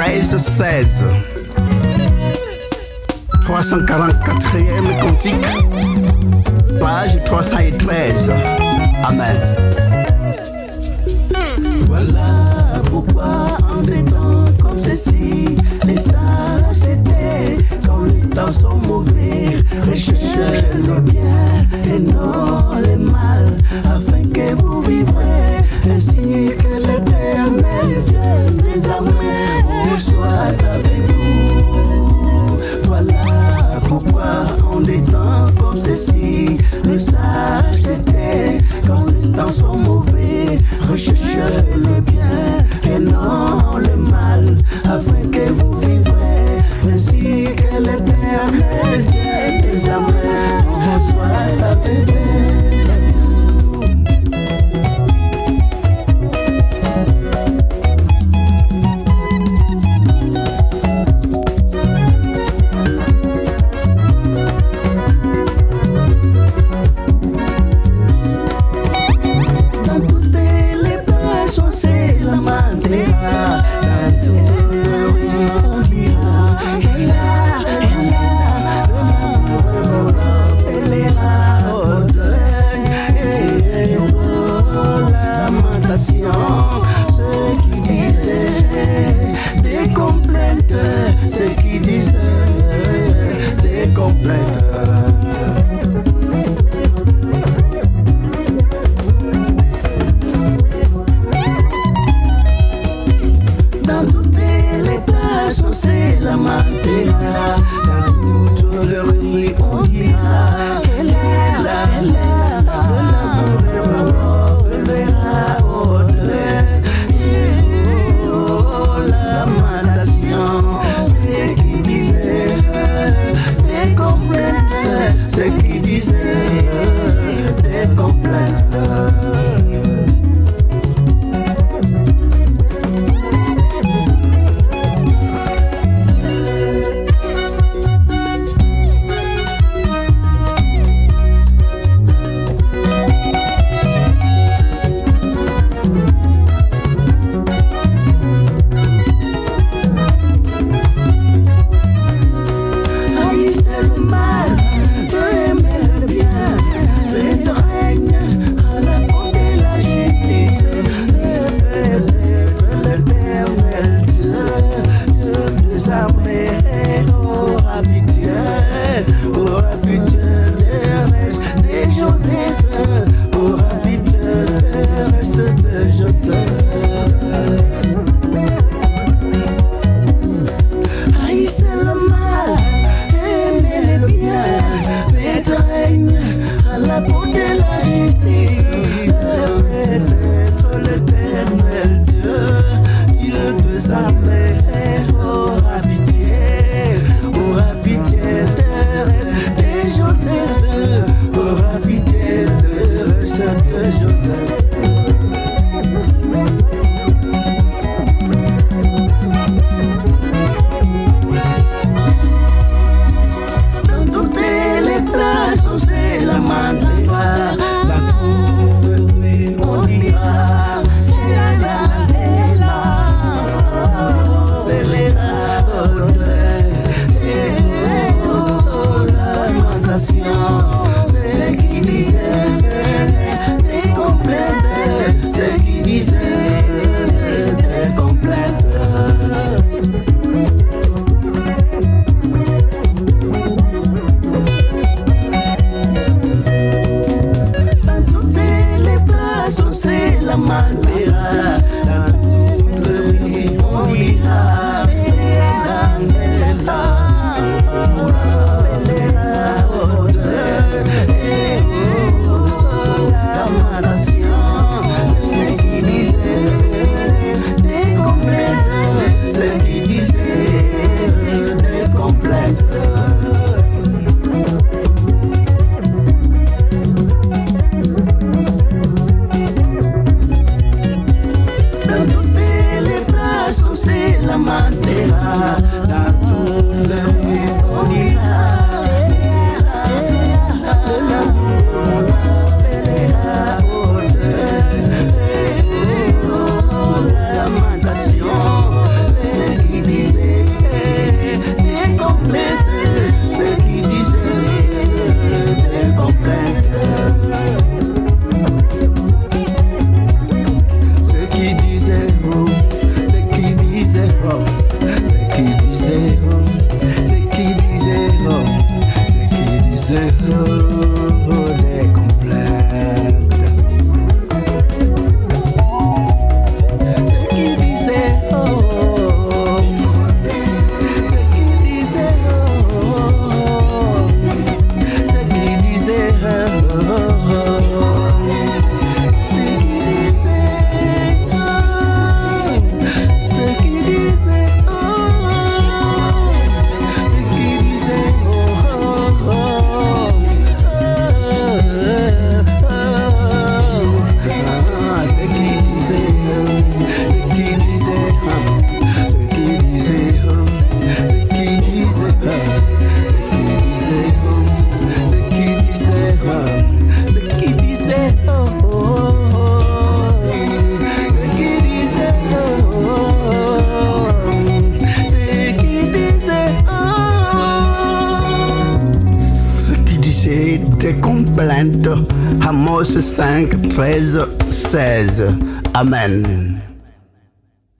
13-16. 344e cantique, page 313. Amen. Voilà pourquoi en des temps comme ceci, les sages étaient, quand les temps sont mauvais, recherchez le bien et non le mal, afin que vous vivrez, ainsi que l'Éternel Dieu des armées soit avec vous. Voilà pourquoi en des temps comme ceci, les sages étaient, quand les temps sont mauvais, recherchez le bien et non le mal, afin que vous vivrez, ainsi que l'Éternel Dieu des armées soit avec vous. afficher tes complaintes. Amos 5, 13, 16. Amen.